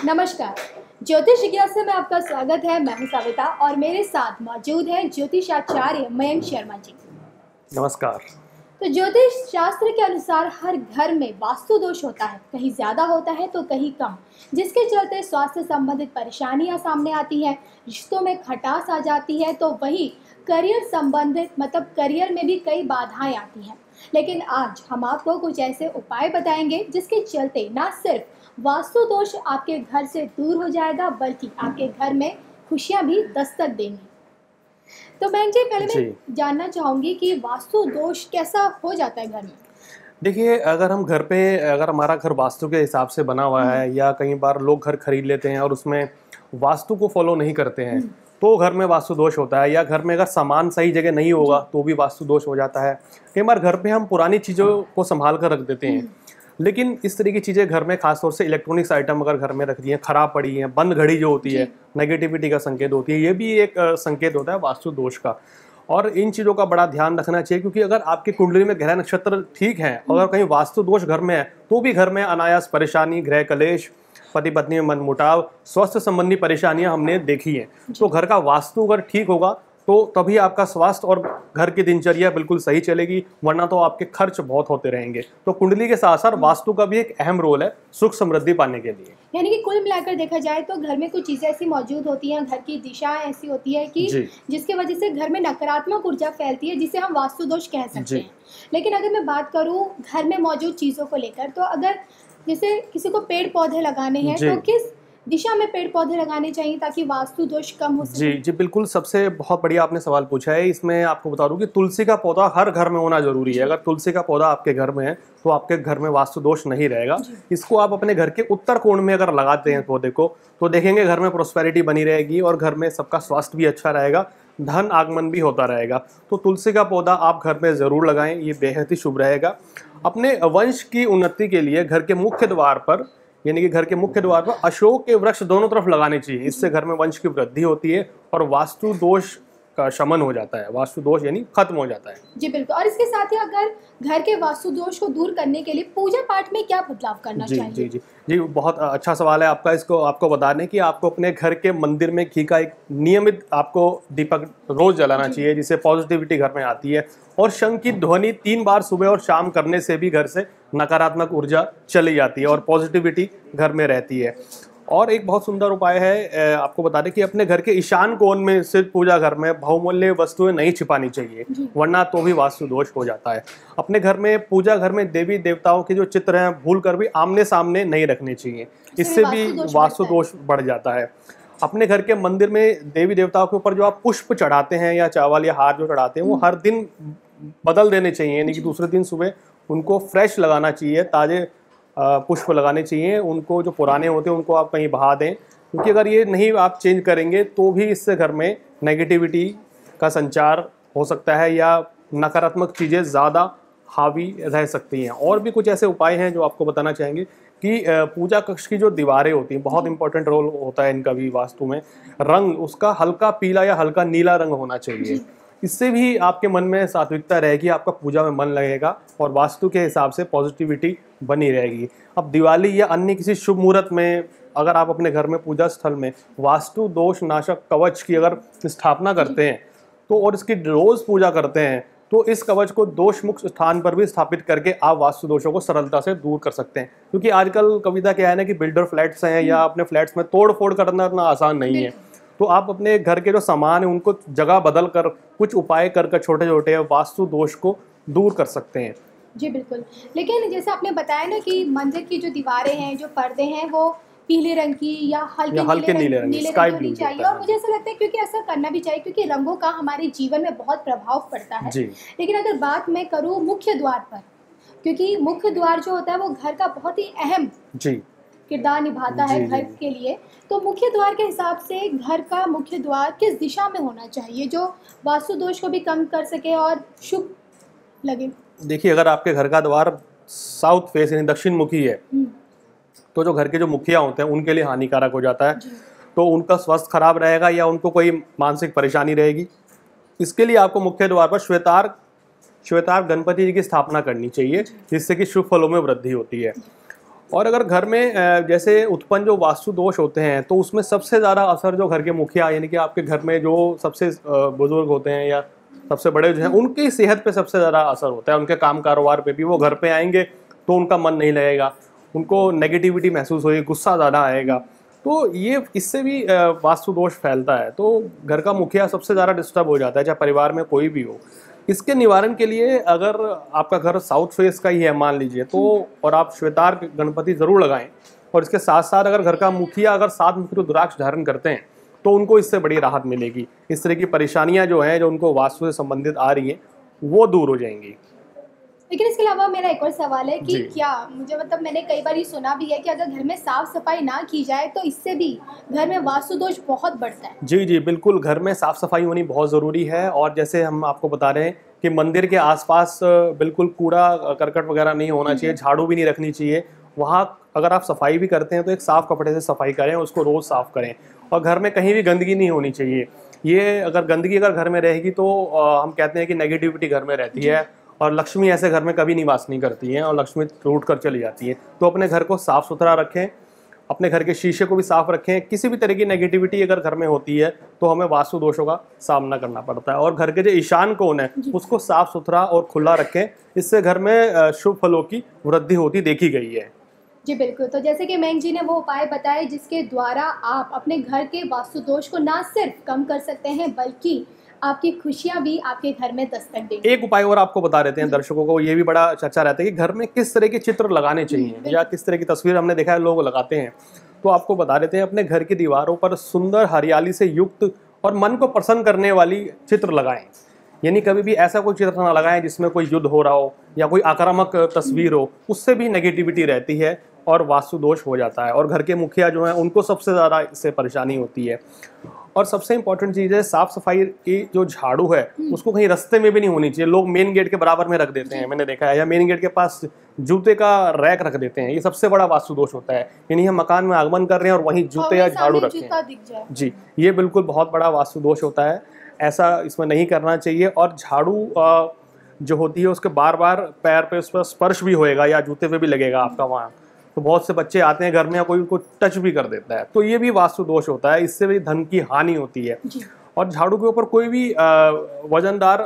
नमस्कार। ज्योतिष जिज्ञासा में आपका स्वागत है। मैं हूं सविता और मेरे साथ मौजूद हैं ज्योतिषाचार्य मयंक शर्मा जी। नमस्कार। तो ज्योतिष शास्त्र के अनुसार हर घर में वास्तु दोष होता है, कहीं ज़्यादा होता है तो कहीं कम, जिसके चलते स्वास्थ्य संबंधित परेशानियां सामने आती हैं, रिश्तों में खटास आ जाती है, तो वही करियर संबंधित मतलब करियर में भी कई बाधाएं आती हैं। लेकिन आज हम आपको कुछ ऐसे उपाय बताएंगे जिसके चलते ना सिर्फ वास्तु दोष आपके घर से दूर हो जाएगा बल्कि आपके घर में खुशियां भी दस्तक देंगी। तो बहन जी, पहले मैं जानना चाहूंगी कि वास्तु दोष कैसा हो जाता है घर में। देखिए, अगर हमारा घर वास्तु के हिसाब से बना हुआ है या कई बार लोग घर खरीद लेते हैं और उसमें वास्तु को फॉलो नहीं करते हैं तो घर में वास्तु दोष होता है। या घर में अगर सामान सही जगह नहीं होगा तो भी वास्तु दोष हो जाता है। कई बार घर पे हम पुरानी चीज़ों को संभाल कर रख देते हैं, लेकिन इस तरह की चीज़ें घर में, खासतौर से इलेक्ट्रॉनिक्स आइटम अगर घर में रख दिए, खराब पड़ी हैं, बंद घड़ी जो होती है नेगेटिविटी का संकेत होती है, ये भी एक संकेत होता है वास्तु दोष का। और इन चीज़ों का बड़ा ध्यान रखना चाहिए, क्योंकि अगर आपकी कुंडली में ग्रह नक्षत्र ठीक है, अगर कहीं वास्तु दोष घर में है तो भी घर में अनायास परेशानी, गृह कलेश, पति पत्नी में मनमुटाव, स्वास्थ्य संबंधी परेशानियां हमने देखी हैं। तो घर का वास्तु अगर ठीक होगा तो तभी आपका स्वास्थ्य और घर की दिनचर्या बिल्कुल सही चलेगी, वरना तो आपके खर्च बहुत होते रहेंगे। तो कुंडली के साथ साथ वास्तु का भी एक अहम रोल है सुख समृद्धि पाने के लिए। यानी कि कुल मिलाकर देखा जाए तो घर में कुछ चीज़ें ऐसी मौजूद होती हैं, घर की दिशा ऐसी होती है कि जिसकी वजह से घर में नकारात्मक ऊर्जा फैलती है, जिसे हम वास्तु दोष कह सकते हैं। लेकिन अगर मैं बात करूँ घर में मौजूद चीज़ों को लेकर, तो अगर जैसे किसी को पेड़ पौधे लगाने हैं तो किस दिशा में पेड़ पौधे लगाने चाहिए ताकि वास्तु दोष कम हो सके? जी बिल्कुल, सबसे बहुत बढ़िया आपने सवाल पूछा है। इसमें आपको बता दूं कि तुलसी का पौधा हर घर में होना जरूरी है। अगर तुलसी का पौधा आपके घर में है तो आपके घर में वास्तु दोष नहीं रहेगा। इसको आप अपने घर के उत्तर कोण में अगर लगाते हैं पौधे को, तो देखेंगे घर में प्रोस्पेरिटी बनी रहेगी और घर में सबका स्वास्थ्य भी अच्छा रहेगा, धन आगमन भी होता रहेगा। तो तुलसी का पौधा आप घर में जरूर लगाएं, ये बेहद ही शुभ रहेगा। अपने वंश की उन्नति के लिए घर के मुख्य द्वार पर, यानी कि घर के मुख्य द्वार पर अशोक के वृक्ष दोनों तरफ लगाने चाहिए। इससे घर में वंश की वृद्धि होती है और वास्तु दोष का शमन हो जाता है, वास्तु दोष यानी खत्म हो जाता है। जी बिल्कुल। और इसके साथ ही अगर घर के वास्तु दोष को दूर करने के लिए पूजा पाठ में क्या बदलाव करना चाहिए? जी बहुत अच्छा सवाल है आपका। इसको आपको बता दें कि आपको अपने घर के मंदिर में घी का एक नियमित आपको दीपक रोज जलाना चाहिए, जिससे पॉजिटिविटी घर में आती है। और शंख की ध्वनि 3 बार सुबह और शाम करने से भी घर से नकारात्मक ऊर्जा चली जाती है और पॉजिटिविटी घर में रहती है। और एक बहुत सुंदर उपाय है, आपको बता दें कि अपने घर के ईशान कोण में स्थित पूजा घर में बहुमूल्य वस्तुएं नहीं छिपानी चाहिए, वरना तो भी वास्तु दोष हो जाता है। अपने घर में, पूजा घर में देवी देवताओं के जो चित्र हैं भूल कर भी आमने सामने नहीं रखने चाहिए, इससे भी वास्तु दोष बढ़ जाता है। अपने घर के मंदिर में देवी देवताओं के ऊपर जो आप पुष्प चढ़ाते हैं या चावल या हार जो चढ़ाते हैं, वो हर दिन बदल देने चाहिए, यानी कि दूसरे दिन सुबह उनको फ्रेश लगाना चाहिए, ताज़े पुष्प लगाने चाहिए। उनको जो पुराने होते हैं उनको आप कहीं बहा दें, क्योंकि अगर ये नहीं आप चेंज करेंगे तो भी इससे घर में नेगेटिविटी का संचार हो सकता है या नकारात्मक चीज़ें ज़्यादा हावी रह सकती हैं। और भी कुछ ऐसे उपाय हैं जो आपको बताना चाहेंगे कि पूजा कक्ष की जो दीवारें होती हैं, बहुत इंपॉर्टेंट रोल होता है इनका भी वास्तु में। रंग उसका हल्का पीला या हल्का नीला रंग होना चाहिए, इससे भी आपके मन में सात्विकता रहेगी, आपका पूजा में मन लगेगा और वास्तु के हिसाब से पॉजिटिविटी बनी रहेगी। अब दिवाली या अन्य किसी शुभ मुहूर्त में अगर आप अपने घर में पूजा स्थल में वास्तु दोष नाशक कवच की अगर स्थापना करते हैं तो और इसकी रोज पूजा करते हैं, तो इस कवच को दोष मुक्त स्थान पर भी स्थापित करके आप वास्तु दोषों को सरलता से दूर कर सकते हैं। क्योंकि आजकल कविता क्या है ना कि बिल्डर फ्लैट्स हैं या अपने फ्लैट्स में तोड़ फोड़ करना इतना आसान नहीं है। तो आप अपने घर के जो सामान है उनको जगह बदल कर कुछ उपाय कर छोटे छोटे वास्तु दोष को दूर कर सकते हैं। जी बिल्कुल। लेकिन जैसे आपने बताया ना कि मंदिर की जो दीवारें हैं, जो पर्दे हैं, वो पीले रंग की या हल्के नीले रंग की होनी चाहिए। और मुझे ऐसा लगता है क्योंकि ऐसा करना भी चाहिए, क्योंकि रंगों का हमारे जीवन में बहुत प्रभाव पड़ता है। लेकिन अगर बात मैं करूँ मुख्य द्वार पर, क्योंकि मुख्य द्वार जो होता है वो घर का बहुत ही अहम किरदार निभाता है घर के लिए, तो मुख्य द्वार के हिसाब से घर का मुख्य द्वार किस दिशा में होना चाहिए जो वास्तु दोष को भी कम कर सके और शुभ लगे? देखिए, अगर आपके घर का द्वार साउथ फेस यानी दक्षिण मुखी है तो जो घर के जो मुखिया होते हैं उनके लिए हानिकारक हो जाता है, तो उनका स्वास्थ्य खराब रहेगा या उनको कोई मानसिक परेशानी रहेगी। इसके लिए आपको मुख्य द्वार पर श्वेतार गणपति जी की स्थापना करनी चाहिए, जिससे कि शुभ फलों में वृद्धि होती है। और अगर घर में जैसे उत्पन्न जो वास्तु दोष होते हैं तो उसमें सबसे ज़्यादा असर जो घर के मुखिया यानी कि आपके घर में जो सबसे बुजुर्ग होते हैं या सबसे बड़े जो हैं उनकी सेहत पे सबसे ज़्यादा असर होता है। उनके काम कारोबार पे भी, वो घर पे आएंगे तो उनका मन नहीं लगेगा, उनको नेगेटिविटी महसूस होगी, गुस्सा ज़्यादा आएगा। तो ये इससे भी वास्तु दोष फैलता है। तो घर का मुखिया सबसे ज़्यादा डिस्टर्ब हो जाता है, चाहे परिवार में कोई भी हो। इसके निवारण के लिए अगर आपका घर साउथ फेस का ही है मान लीजिए तो, और आप श्वेतार गणपति ज़रूर लगाएं। और इसके साथ साथ अगर घर का मुखिया अगर 7 मुखी रुद्राक्ष धारण करते हैं तो उनको इससे बड़ी राहत मिलेगी। इस तरह की परेशानियां जो हैं, जो उनको वास्तु से संबंधित आ रही हैं, वो दूर हो जाएंगी। लेकिन इसके अलावा मेरा एक और सवाल है कि क्या मुझे मतलब मैंने कई बार ये सुना भी है कि अगर घर में साफ सफाई ना की जाए तो इससे भी घर में वास्तु दोष बहुत बढ़ता है। जी जी बिल्कुल, घर में साफ सफाई होनी बहुत ज़रूरी है। और जैसे हम आपको बता रहे हैं कि मंदिर के आसपास बिल्कुल कूड़ा करकट वगैरह नहीं होना चाहिए, झाड़ू भी नहीं रखनी चाहिए। वहाँ अगर आप सफाई भी करते हैं तो एक साफ़ कपड़े से सफाई करें, उसको रोज़ साफ़ करें। और घर में कहीं भी गंदगी नहीं होनी चाहिए। ये अगर गंदगी अगर घर में रहेगी तो हम कहते हैं कि नेगेटिविटी घर में रहती है और लक्ष्मी ऐसे घर में कभी निवास नहीं करती हैं और लक्ष्मी रूठ कर चली जाती है। तो अपने घर को साफ़ सुथरा रखें, अपने घर के शीशे को भी साफ़ रखें। किसी भी तरह की नेगेटिविटी अगर घर में होती है तो हमें वास्तु दोषों का सामना करना पड़ता है। और घर के जो ईशान कोण है उसको साफ़ सुथरा और खुला रखें, इससे घर में शुभ फलों की वृद्धि होती देखी गई है। जी बिल्कुल। तो जैसे कि मेंग जी ने वो उपाय बताए जिसके द्वारा आप अपने घर के वास्तु दोष को ना सिर्फ कम कर सकते हैं बल्कि आपकी खुशियां भी आपके घर में दस्तक देंगी। एक उपाय और आपको बता देते हैं दर्शकों को, ये भी बड़ा चर्चा रहता है कि घर में किस तरह के चित्र लगाने चाहिए या किस तरह की तस्वीर हमने देखा है लोग लगाते हैं। तो आपको बता देते हैं, अपने घर की दीवारों पर सुंदर हरियाली से युक्त और मन को प्रसन्न करने वाली चित्र लगाएं। यानी कभी भी ऐसा कोई चित्र ना लगाएं जिसमें कोई युद्ध हो रहा हो या कोई आक्रामक तस्वीर हो, उससे भी नेगेटिविटी रहती है और वास्तु दोष हो जाता है। और घर के मुखिया जो हैं उनको सबसे ज़्यादा इससे परेशानी होती है। और सबसे इंपॉर्टेंट चीज़ है, साफ़ सफाई की जो झाड़ू है उसको कहीं रास्ते में भी नहीं होनी चाहिए। लोग मेन गेट के बराबर में रख देते हैं, मैंने देखा है, या मेन गेट के पास जूते का रैक रख देते हैं। ये सबसे बड़ा वास्तु दोष होता है। यानी हम मकान में आगमन कर रहे हैं और वहीं जूते या झाड़ू रखें। जी, ये बिल्कुल बहुत बड़ा वास्तु दोष होता है, ऐसा इसमें नहीं करना चाहिए। और झाड़ू जो होती है उसके बार बार पैर पे उस पर स्पर्श भी होएगा या जूते पे भी लगेगा आपका वहाँ, तो बहुत से बच्चे आते हैं घर में या कोई उनको टच भी कर देता है, तो ये भी वास्तु दोष होता है। इससे भी धन की हानि होती है। और झाड़ू के ऊपर कोई भी वजनदार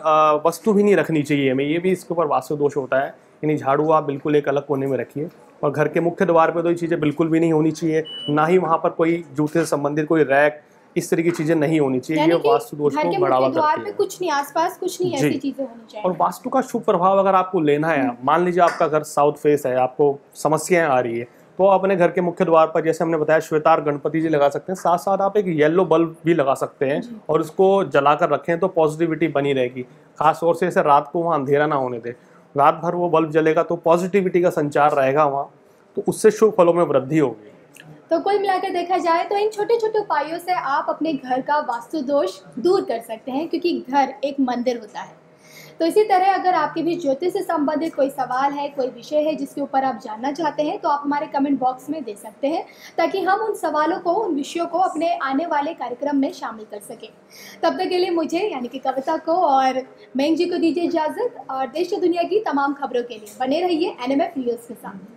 वस्तु भी नहीं रखनी चाहिए हमें, ये भी इसके ऊपर वास्तु दोष होता है। यानी झाड़ू आप बिल्कुल एक अलग कोने में रखिए। और घर के मुख्य द्वार पे तो ये चीज़ें बिल्कुल भी नहीं होनी चाहिए, ना ही वहाँ पर कोई जूते से संबंधित कोई रैक, इस तरह की चीजें नहीं होनी चाहिए। ये वास्तु दोष को बढ़ावा करती है। कुछ नहीं, आसपास कुछ नहीं, ऐसी चीजें होनी चाहिए। और वास्तु का शुभ प्रभाव अगर आपको लेना है, मान लीजिए आपका घर साउथ फेस है, आपको समस्याएं आ रही है, तो अपने घर के मुख्य द्वार पर जैसे हमने बताया श्वेतार गणपति जी लगा सकते हैं। साथ साथ आप एक येलो बल्ब भी लगा सकते हैं और उसको जलाकर रखें तो पॉजिटिविटी बनी रहेगी। खास तौर से रात को वहाँ अंधेरा ना होने दें, रात भर वो बल्ब जलेगा तो पॉजिटिविटी का संचार रहेगा वहाँ, तो उससे शुभ फलों में वृद्धि होगी। तो कुल मिलाकर देखा जाए तो इन छोटे छोटे उपायों से आप अपने घर का वास्तु दोष दूर कर सकते हैं, क्योंकि घर एक मंदिर होता है। तो इसी तरह अगर आपके भी ज्योतिष से संबंधित कोई सवाल है, कोई विषय है जिसके ऊपर आप जानना चाहते हैं, तो आप हमारे कमेंट बॉक्स में दे सकते हैं, ताकि हम उन सवालों को, उन विषयों को अपने आने वाले कार्यक्रम में शामिल कर सकें। तब तक के लिए मुझे यानी कि कविता को और मेंग जी को दीजिए इजाज़त, और देश और दुनिया की तमाम खबरों के लिए बने रहिए NMF न्यूज़ के साथ।